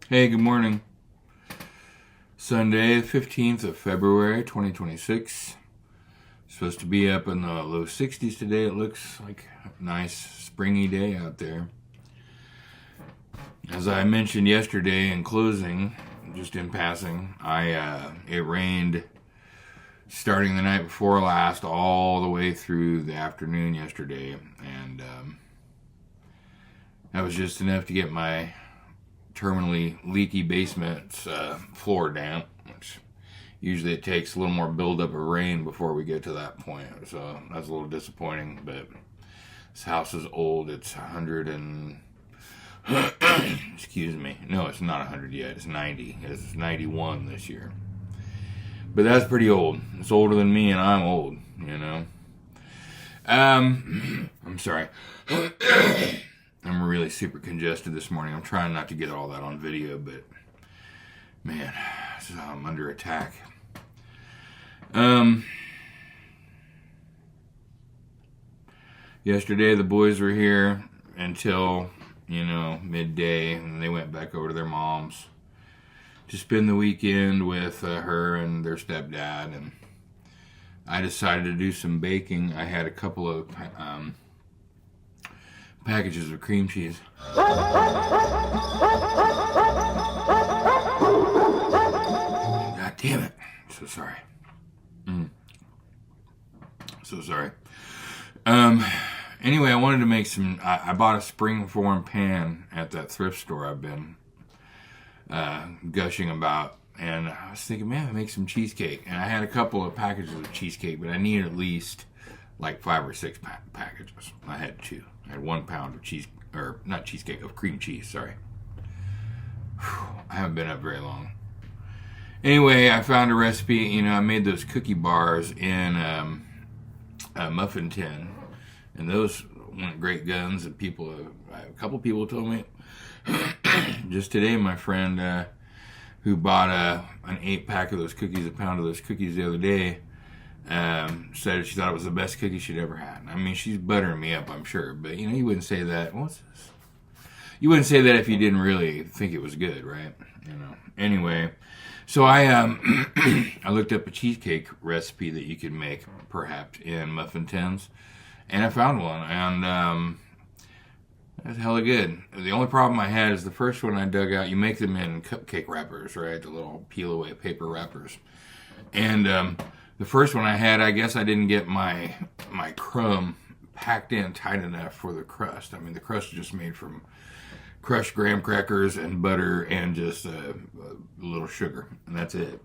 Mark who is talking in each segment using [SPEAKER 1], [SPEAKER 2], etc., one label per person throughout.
[SPEAKER 1] Hey, good morning. Sunday, 15th of February, 2026. Supposed to be up in the low 60s today. It looks like a nice springy day out there. As I mentioned yesterday in closing, just in passing, it rained starting the night before last all the way through the afternoon yesterday, and that was just enough to get my terminally leaky basement's floor damp, which usually it takes a little more buildup of rain before we get to that point. So that's a little disappointing, but this house is old. It's 100 and excuse me. No, it's not 100 yet. It's 90. It's 91 this year. But that's pretty old. It's older than me, and I'm old, you know. I'm sorry. I'm really super congested this morning. I'm trying not to get all that on video, but man, I'm under attack. Yesterday the boys were here until, midday, and they went back over to their mom's to spend the weekend with her and their stepdad, and I decided to do some baking. I had a couple of packages of cream cheese. God damn it. So sorry. So sorry. Anyway, I wanted to make some. I bought a springform pan at that thrift store I've been gushing about. And I was thinking, man, I'll make some cheesecake. And I had a couple of packages of cheesecake, but I needed at least like 5 or 6 packages. I had 2. I had 1 pound of cheese, or not cheesecake, of cream cheese, sorry. I haven't been up very long. Anyway, I found a recipe. I made those cookie bars in a muffin tin. And those went great guns. And a couple people told me. Just today, my friend who bought an 8-pack of those cookies, a pound of those cookies the other day, said she thought it was the best cookie she'd ever had. I mean, she's buttering me up, I'm sure, but you wouldn't say that. What's this? You wouldn't say that if you didn't really think it was good, right? Anyway, so I I looked up a cheesecake recipe that you could make, perhaps in muffin tins, and I found one, and that's hella good. The only problem I had is the first one I dug out. You make them in cupcake wrappers, right? The little peel-away paper wrappers, and the first one I had, I guess I didn't get my crumb packed in tight enough for the crust. I mean, the crust is just made from crushed graham crackers and butter and just a little sugar, and that's it.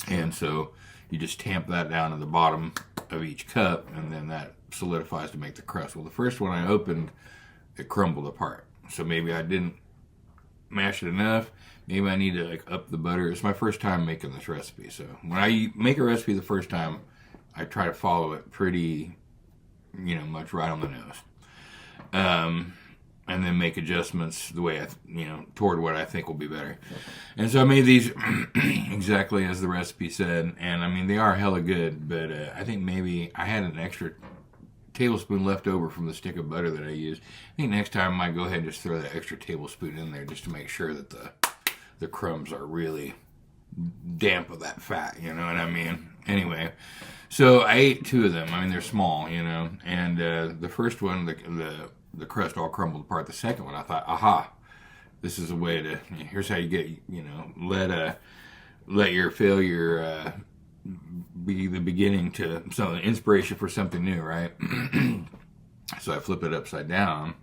[SPEAKER 1] And so you just tamp that down at the bottom of each cup, and then that solidifies to make the crust. Well, the first one I opened, it crumbled apart. So maybe I didn't mash it enough. Maybe I need to up the butter. It's my first time making this recipe, so when I make a recipe the first time, I try to follow it pretty, much right on the nose, and then make adjustments the way toward what I think will be better. And so I made these exactly as the recipe said, and I mean they are hella good. But I think maybe I had an extra tablespoon left over from the stick of butter that I used. I think next time I might go ahead and just throw that extra tablespoon in there just to make sure that the crumbs are really damp with that fat, you know what I mean? Anyway, so I ate 2 of them. I mean, they're small, and the first one, the crust all crumbled apart. The second one, I thought, aha, this is a way to, here's how you get, let your failure be the beginning to some inspiration for something new, right? So I flipped it upside down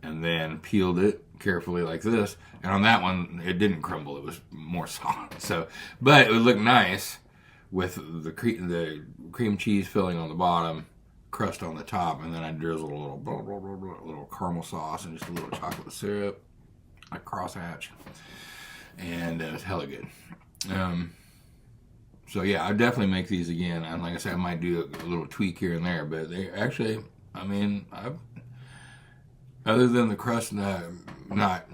[SPEAKER 1] and then peeled it carefully like this, and on that one it didn't crumble. It was more solid. So, but it would look nice with the cream cheese filling on the bottom, crust on the top, and then I drizzled a little caramel sauce and just a little chocolate syrup, a crosshatch, and it was hella good. So yeah, I definitely make these again. And like I said, I might do a little tweak here and there, but they actually, I mean, other than the crust not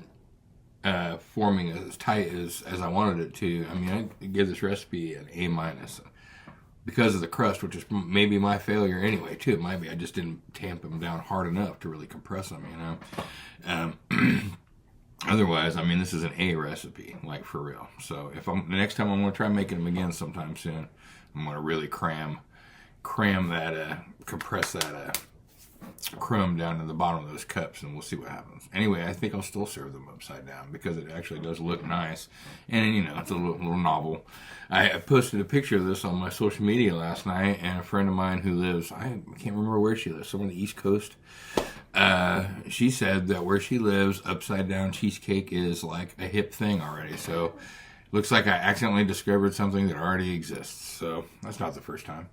[SPEAKER 1] forming as tight as I wanted it to, I mean, I give this recipe an A- because of the crust, which is maybe my failure anyway too. It might be I just didn't tamp them down hard enough to really compress them, Other Otherwise, I mean, this is an A recipe, like for real. So if the next time I'm going to try making them again sometime soon, I'm going to really cram that, compress that crumb down to the bottom of those cups, and we'll see what happens. Anyway, I think I'll still serve them upside down because it actually does look nice, and it's a little novel. I posted a picture of this on my social media last night, and a friend of mine who lives, I can't remember where she lives, somewhere on the East Coast. She said that where she lives, upside down cheesecake is like a hip thing already. So looks like I accidentally discovered something that already exists. So that's not the first time.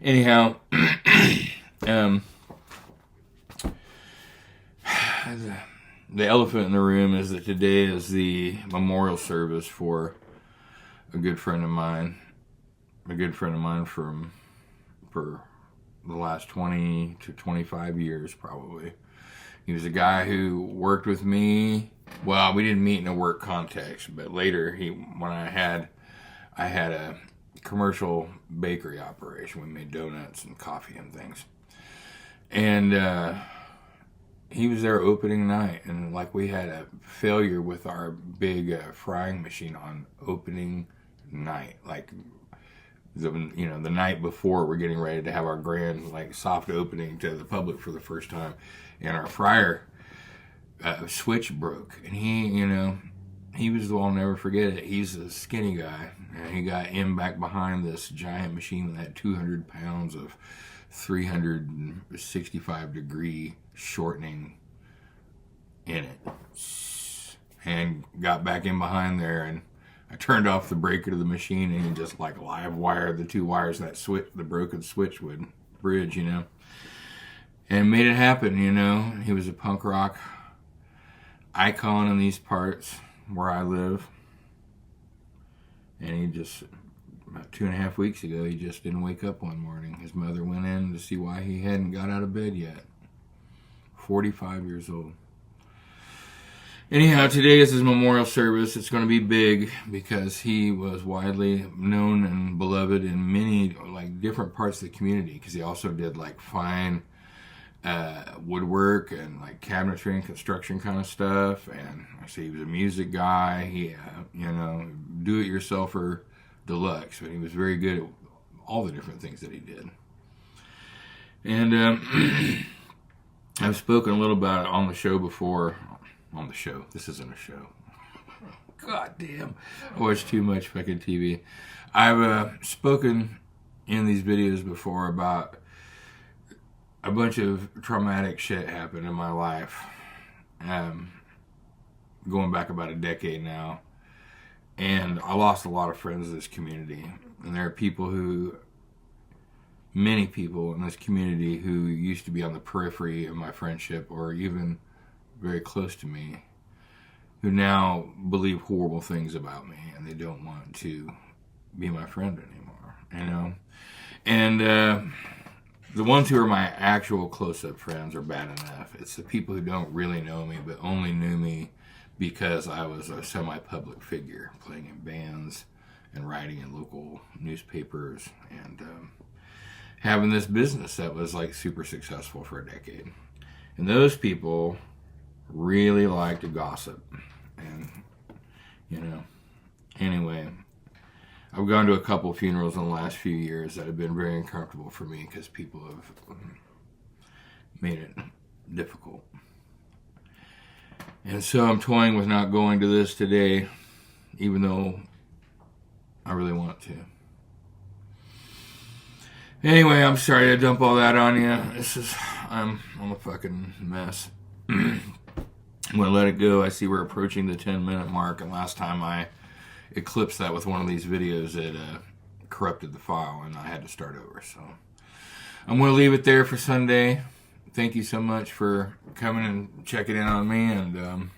[SPEAKER 1] Anyhow, the elephant in the room is that today is the memorial service for a good friend of mine for the last 20 to 25 years probably. He was a guy who worked with me. Well, we didn't meet in a work context, but later when I had a commercial bakery operation. We made donuts and coffee and things. And he was there opening night, and like we had a failure with our big frying machine on opening night. Like the night before we're getting ready to have our grand soft opening to the public for the first time, and our fryer switch broke, and he was the one, I'll never forget it. He's a skinny guy, and he got in back behind this giant machine that had 200 pounds of 365 degree shortening in it, and got back in behind there, and I turned off the breaker to the machine, and he just live wired the two wires that the broken switch would bridge, and made it happen. He was a punk rock icon in these parts where I live, and he just, about 2.5 weeks ago, he just didn't wake up one morning. His mother went in to see why he hadn't got out of bed yet. 45 years old. Anyhow, today is his memorial service. It's going to be big because he was widely known and beloved in many different parts of the community, because he also did fine woodwork and cabinetry and construction kind of stuff. And I say he was a music guy. He do-it-yourselfer deluxe, but he was very good at all the different things that he did. And I've spoken a little about it on the show before. On the show. This isn't a show. God damn. I watch too much fucking TV. I've spoken in these videos before about a bunch of traumatic shit happened in my life. Going back about a decade now. And I lost a lot of friends in this community. And there are many people in this community who used to be on the periphery of my friendship, or even very close to me, who now believe horrible things about me, and they don't want to be my friend anymore, And the ones who are my actual close-up friends are bad enough. It's the people who don't really know me, but only knew me because I was a semi-public figure, playing in bands and writing in local newspapers, and having this business that was super successful for a decade. And those people really like to gossip, and anyway, I've gone to a couple of funerals in the last few years that have been very uncomfortable for me because people have made it difficult, and so I'm toying with not going to this today, even though I really want to. Anyway, I'm sorry to dump all that on you. I'm a fucking mess. I'm going to let it go. I see we're approaching the 10-minute mark, and last time I eclipsed that with one of these videos, it corrupted the file, and I had to start over. So I'm going to leave it there for Sunday. Thank you so much for coming and checking in on me, and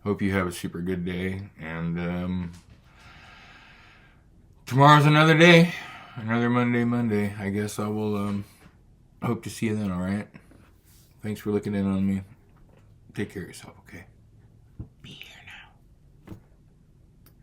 [SPEAKER 1] hope you have a super good day. And tomorrow's another day, another Monday. I guess I will hope to see you then, all right? Thanks for looking in on me. Take care of yourself, okay?